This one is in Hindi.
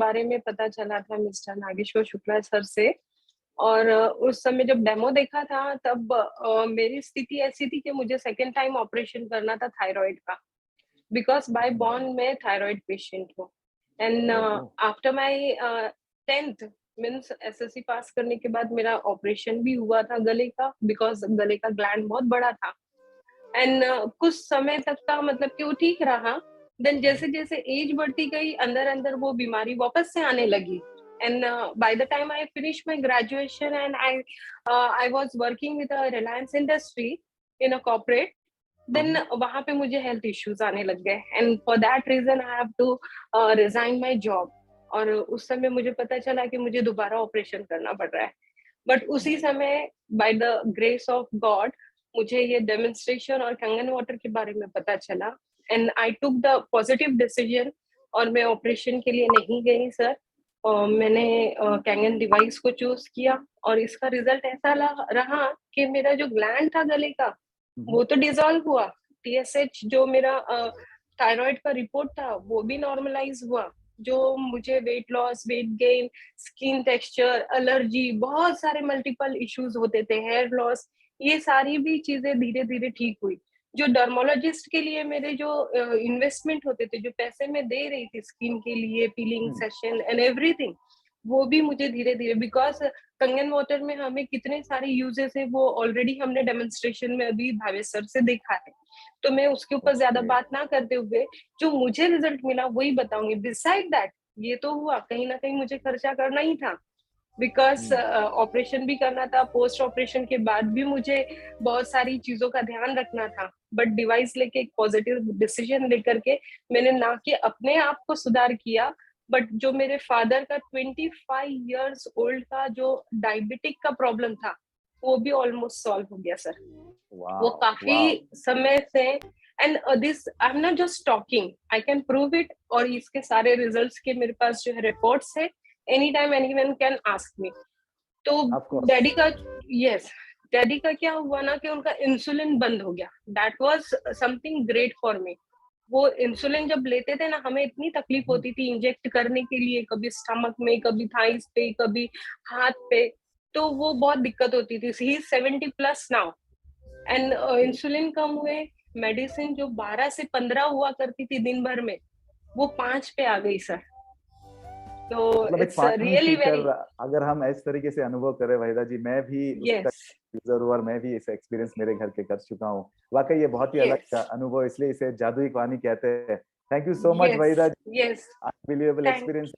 बारे में पता चला था मिस्टर नागेश्वर शुक्ला सर से। और उस समय जब डेमो देखा था तब मेरी स्थिति ऐसी थी कि मुझे सेकेंड टाइम ऑपरेशन करना था थायराइड का, बिकॉज बाय बॉर्न मैं थायराइड पेशेंट हूँ। And after my 10th means SSC pass करने के बाद मेरा ऑपरेशन भी हुआ था गले का, बिकॉज गले का ग्लैंड बहुत बड़ा था। एंड कुछ समय तक का मतलब कि वो ठीक रहा। देन जैसे जैसे एज बढ़ती गई अंदर अंदर वो बीमारी वापस से आने लगी। And by the time I finish my graduation and I was working with Reliance industry in a corporate. Then वहां पे मुझे हेल्थ इश्यूज आने लग गए and for that reason I have to resign my job. और उस समय मुझे पता चला कि मुझे दोबारा ऑपरेशन करना पड़ रहा है। बट उसी समय by the grace of God मुझे ये डेमोन्स्ट्रेशन और कंगन वाटर के बारे में पता चला and I took the positive decision. और मैं ऑपरेशन के लिए नहीं गई सर। मैंने कैंगन डिवाइस को चूज किया और इसका रिजल्ट ऐसा रहा कि मेरा जो ग्लैंड था गले का वो तो डिसॉल्व हुआ। टीएसएच जो मेरा थायराइड का रिपोर्ट था वो भी नॉर्मलाइज हुआ। जो मुझे weight loss, weight gain, skin texture, allergy, बहुत सारे मल्टीपल इश्यूज होते थे, हेयर लॉस, ये सारी भी चीजें धीरे धीरे ठीक हुई। जो डर्मोलॉजिस्ट के लिए मेरे जो इन्वेस्टमेंट होते थे, जो पैसे मैं दे रही थी स्किन के लिए, पीलिंग सेशन एंड एवरीथिंग, वो भी मुझे धीरे धीरे, बिकॉज कंगन वाटर में हमें कितने सारे यूजेस है वो ऑलरेडी हमने डेमोन्स्ट्रेशन में अभी भावेश सर से देखा है। तो मैं उसके ऊपर ज्यादा बात ना करते हुए जो मुझे रिजल्ट मिला वही बताऊंगी। बिसाइड दैट ये तो हुआ, कहीं ना कहीं मुझे खर्चा करना ही था, बिकॉज ऑपरेशन भी करना था, पोस्ट ऑपरेशन के बाद भी मुझे बहुत सारी चीजों का ध्यान रखना था। बट डिवाइस लेके एक पॉजिटिव डिसीजन लेकर के मैंने ना कि अपने आप को सुधार किया, बट जो मेरे फादर का 25 years ओल्ड का जो डायबिटिक का प्रॉब्लम था वो भी ऑलमोस्ट सॉल्व हो गया सर। वो काफी समय से, and this I am not just talking, I can prove it. और इसके सारे रिजल्ट्स के मेरे पास जो है रिपोर्ट्स है, any time anyone can ask me. तो डैडी का, यस, डैडी का क्या हुआ ना कि उनका इंसुलिन बंद हो गया। That was something great for me. वो इंसुलिन जब लेते थे ना हमें इतनी तकलीफ होती थी इंजेक्ट करने के लिए, कभी स्टमक में, कभी थाइस पे, कभी हाथ पे, तो वो बहुत दिक्कत होती थी। ही 70+ नाउ एंड इंसुलिन कम हुए, मेडिसिन जो 12 से 15 हुआ करती थी दिन भर में वो 5 पे आ गई सर। तो मतलब एक इट्स पानी रियली पीकर वेरी, अगर हम इस तरीके से अनुभव करें वहीदा जी, मैं भी उसका यस यूजर हूँ और मैं भी इस एक्सपीरियंस मेरे घर के कर चुका हूँ। वाकई ये बहुत ही अलग यस अनुभव, इसलिए इसे जादुई पानी कहते हैं। Thank you so much yes Waheeda ji, yes unbelievable thank experience है।